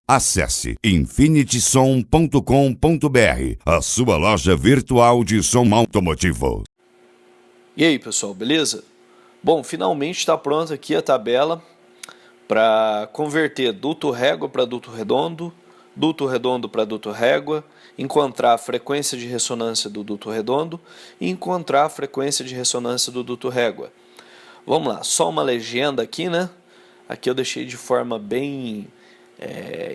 Acesse infinitysom.com.br, a sua loja virtual de som automotivo. E aí, pessoal, beleza? Bom, finalmente está pronta aqui a tabela para converter duto régua para duto redondo para duto régua, encontrar a frequência de ressonância do duto redondo e encontrar a frequência de ressonância do duto régua. Vamos lá, só uma legenda aqui, né? Aqui eu deixei de forma bem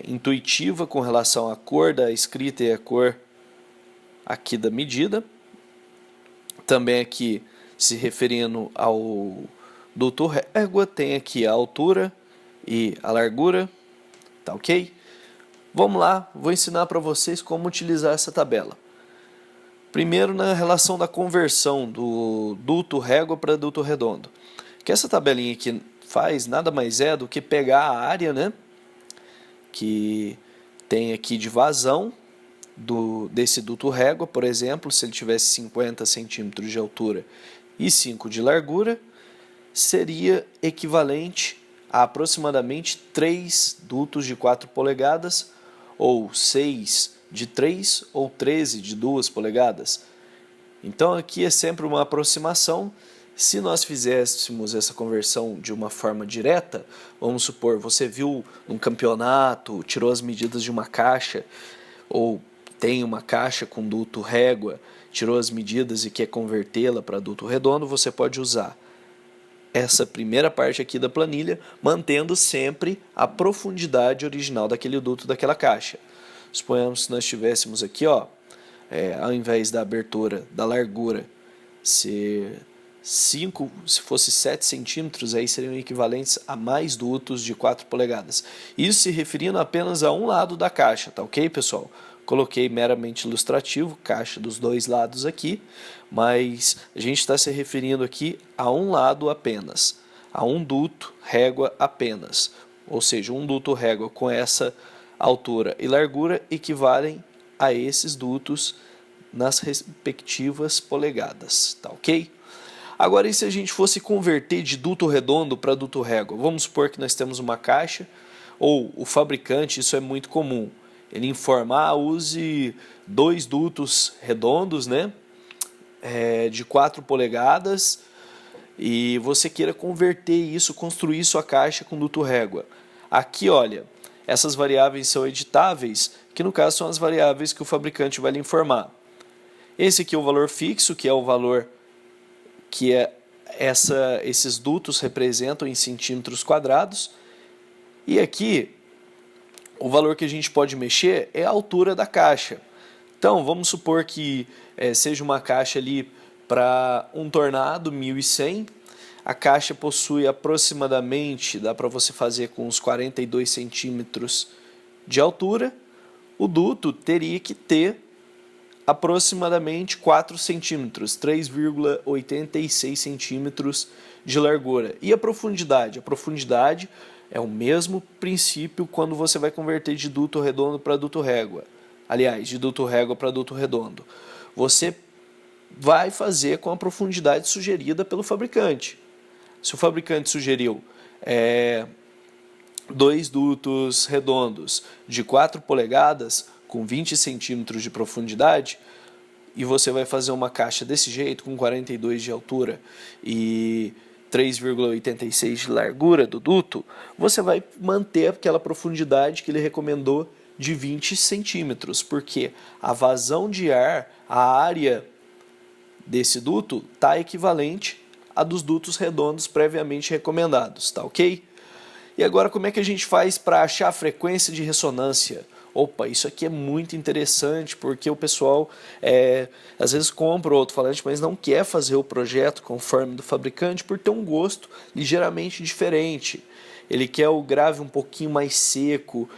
intuitiva com relação à cor da escrita e a cor aqui da medida. Também aqui, se referindo ao duto régua, tem aqui a altura e a largura, tá ok? Vamos lá, vou ensinar para vocês como utilizar essa tabela. Primeiro, na relação da conversão do duto régua para duto redondo. Que essa tabelinha aqui faz nada mais é do que pegar a área, né, que tem aqui de vazão desse duto régua, por exemplo, se ele tivesse 50 centímetros de altura e 5 de largura, seria equivalente a aproximadamente 3 dutos de 4 polegadas, ou 6 de 3 ou 13 de 2 polegadas. Então aqui é sempre uma aproximação. Se nós fizéssemos essa conversão de uma forma direta, vamos supor, você viu um campeonato, tirou as medidas de uma caixa, ou tem uma caixa com duto régua, tirou as medidas e quer convertê-la para duto redondo, você pode usar essa primeira parte aqui da planilha, mantendo sempre a profundidade original daquele duto daquela caixa. Suponhamos que nós tivéssemos aqui, ó, ao invés da abertura da largura ser 5, se fosse 7 centímetros, aí seriam equivalentes a mais dutos de 4 polegadas. Isso se referindo apenas a um lado da caixa, tá ok, pessoal? Coloquei meramente ilustrativo, caixa dos dois lados aqui, mas a gente está se referindo aqui a um lado apenas, a um duto régua apenas. Ou seja, um duto régua com essa altura e largura equivalem a esses dutos nas respectivas polegadas, tá ok? Agora, e se a gente fosse converter de duto redondo para duto régua? Vamos supor que nós temos uma caixa, ou o fabricante, isso é muito comum, ele informar, use 2 dutos redondos, né, de 4 polegadas, e você queira converter isso, construir sua caixa com duto régua. Aqui, olha, essas variáveis são editáveis, que no caso são as variáveis que o fabricante vai lhe informar. Esse aqui é o valor fixo, que é o valor que esses dutos representam em centímetros quadrados. E aqui, o valor que a gente pode mexer é a altura da caixa. Então, vamos supor que seja uma caixa ali para um Tornado 1100. A caixa possui aproximadamente, dá para você fazer com uns 42 centímetros de altura. O duto teria que ter aproximadamente 4 centímetros, 3,86 centímetros de largura. E a profundidade? A profundidade é o mesmo princípio quando você vai converter de duto redondo para duto régua. Aliás, de duto régua para duto redondo. Você vai fazer com a profundidade sugerida pelo fabricante. Se o fabricante sugeriu 2 dutos redondos de 4 polegadas, com 20 centímetros de profundidade, e você vai fazer uma caixa desse jeito, com 42 de altura e 3,86 de largura do duto, você vai manter aquela profundidade que ele recomendou de 20 centímetros, porque a vazão de ar, a área desse duto, está equivalente à dos dutos redondos previamente recomendados, tá ok? E agora, como é que a gente faz para achar a frequência de ressonância? Opa, isso aqui é muito interessante, porque o pessoal às vezes compra o alto-falante, mas não quer fazer o projeto conforme do fabricante por ter um gosto ligeiramente diferente. Ele quer o grave um pouquinho mais seco,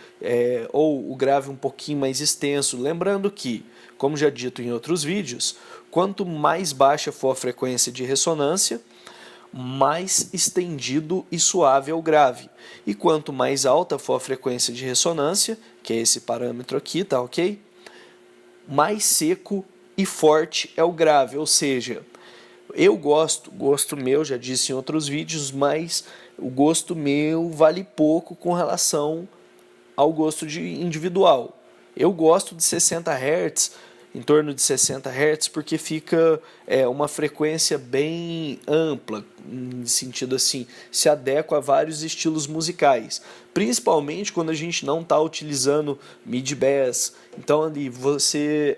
ou o grave um pouquinho mais extenso. Lembrando que, como já dito em outros vídeos, quanto mais baixa for a frequência de ressonância, mais estendido e suave é o grave. E quanto mais alta for a frequência de ressonância, que é esse parâmetro aqui, tá ok? Mais seco e forte é o grave, ou seja, eu gosto meu, já disse em outros vídeos, mas o gosto meu vale pouco com relação ao gosto individual. Eu gosto de 60 Hz, em torno de 60 Hz, porque fica uma frequência bem ampla, em sentido assim, se adequa a vários estilos musicais, principalmente quando a gente não está utilizando mid-bass. Então ali você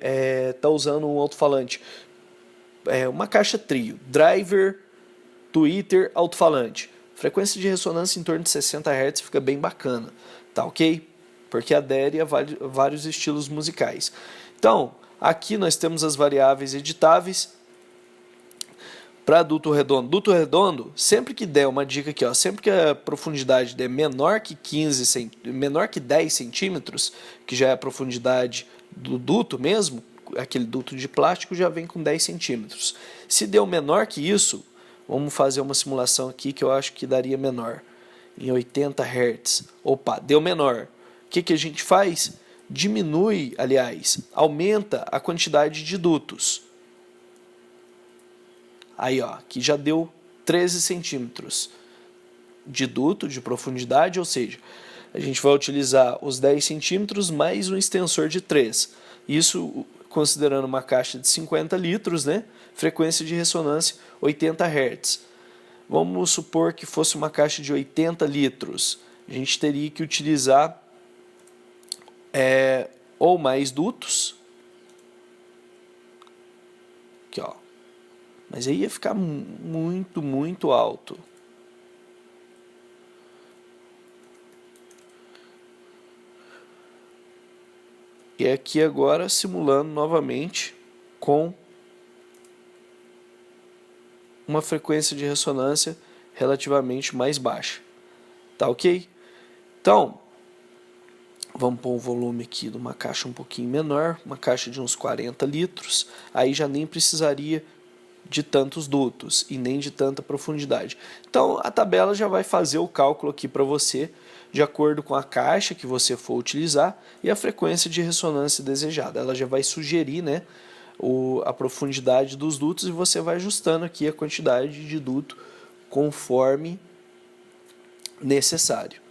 está usando um alto-falante, uma caixa trio, driver, tweeter, alto-falante. Frequência de ressonância em torno de 60 Hz fica bem bacana, tá ok? Porque adere a vários estilos musicais. Então, aqui nós temos as variáveis editáveis para duto redondo. Duto redondo, sempre que der uma dica aqui, ó, sempre que a profundidade der menor que 10 centímetros, que já é a profundidade do duto mesmo, aquele duto de plástico já vem com 10 centímetros. Se deu menor que isso, vamos fazer uma simulação aqui que eu acho que daria menor, em 80 Hz. Opa, deu menor. O que a gente faz? Diminui, aliás, aumenta a quantidade de dutos. Aí, ó, aqui já deu 13 centímetros de duto, de profundidade, ou seja, a gente vai utilizar os 10 centímetros mais um extensor de 3. Isso considerando uma caixa de 50 litros, né? Frequência de ressonância 80 Hz. Vamos supor que fosse uma caixa de 80 litros. A gente teria que utilizar ou mais dutos. Aqui, ó. Mas aí ia ficar muito, muito alto. E aqui agora simulando novamente com uma frequência de ressonância relativamente mais baixa. Tá ok? Então, vamos pôr um volume aqui de uma caixa um pouquinho menor, uma caixa de uns 40 litros, aí já nem precisaria de tantos dutos e nem de tanta profundidade. Então a tabela já vai fazer o cálculo aqui para você, de acordo com a caixa que você for utilizar e a frequência de ressonância desejada. Ela já vai sugerir, né, a profundidade dos dutos e você vai ajustando aqui a quantidade de duto conforme necessário.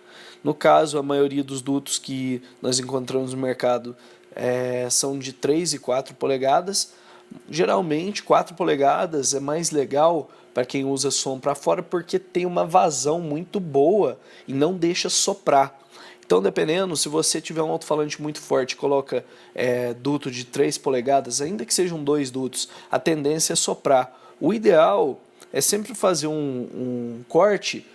No caso, a maioria dos dutos que nós encontramos no mercado são de 3 e 4 polegadas. Geralmente 4 polegadas é mais legal para quem usa som para fora porque tem uma vazão muito boa e não deixa soprar. Então, dependendo, se você tiver um alto-falante muito forte e coloca duto de 3 polegadas, ainda que sejam 2 dutos, a tendência é soprar. O ideal é sempre fazer um corte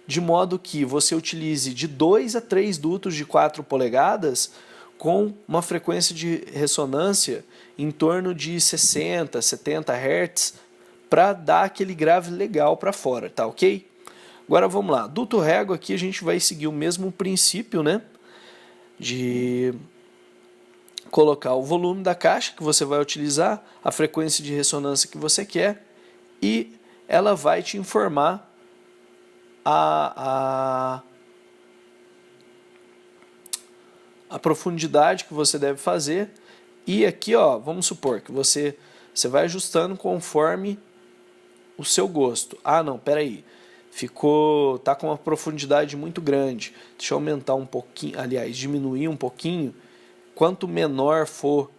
de modo que você utilize de 2 a 3 dutos de 4 polegadas com uma frequência de ressonância em torno de 60, 70 Hz para dar aquele grave legal para fora, tá ok? Agora vamos lá, duto régua aqui a gente vai seguir o mesmo princípio, né? De colocar o volume da caixa que você vai utilizar, a frequência de ressonância que você quer e ela vai te informar a profundidade que você deve fazer. E aqui, ó, vamos supor que você vai ajustando conforme o seu gosto. Ah, não, peraí, tá com uma profundidade muito grande. Deixa eu aumentar um pouquinho, aliás, diminuir um pouquinho. Quanto menor for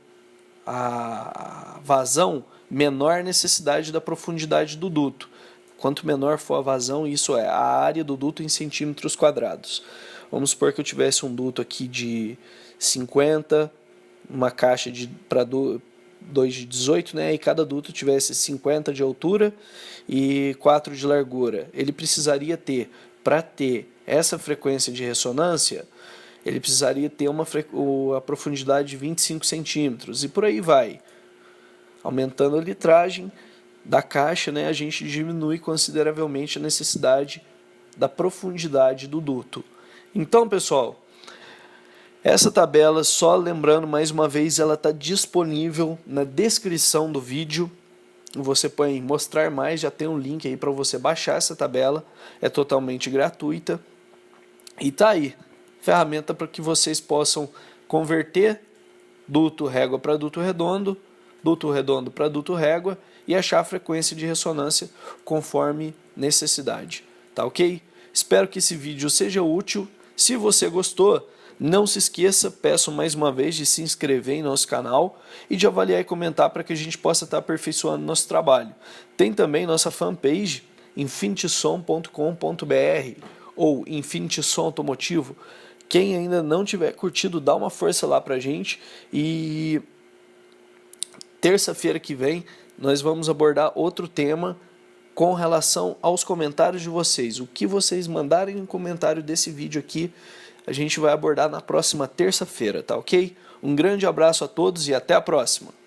a vazão, menor a necessidade da profundidade do duto. Quanto menor for a vazão, isso é a área do duto em centímetros quadrados. Vamos supor que eu tivesse um duto aqui de 50, uma caixa para 2 de 18, né? E cada duto tivesse 50 de altura e 4 de largura. Ele precisaria ter, para ter essa frequência de ressonância, ele precisaria ter a profundidade de 25 centímetros. E por aí vai. Aumentando a litragem da caixa, né, a gente diminui consideravelmente a necessidade da profundidade do duto. Então, pessoal, essa tabela, só lembrando mais uma vez, ela está disponível na descrição do vídeo. Você põe mostrar mais, já tem um link aí para você baixar essa tabela, é totalmente gratuita. E tá aí, ferramenta para que vocês possam converter duto régua para duto redondo para duto régua e achar a frequência de ressonância conforme necessidade, tá ok? Espero que esse vídeo seja útil. Se você gostou, Não se esqueça, peço mais uma vez, de se inscrever em nosso canal e de avaliar e comentar para que a gente possa estar aperfeiçoando nosso trabalho. Tem também nossa fanpage, infinitysom.com.br ou Infinity Som Automotivo. Quem ainda não tiver curtido, dá uma força lá pra gente. E terça-feira que vem nós vamos abordar outro tema com relação aos comentários de vocês. O que vocês mandarem no comentário desse vídeo aqui, a gente vai abordar na próxima terça-feira, tá ok? Um grande abraço a todos e até a próxima!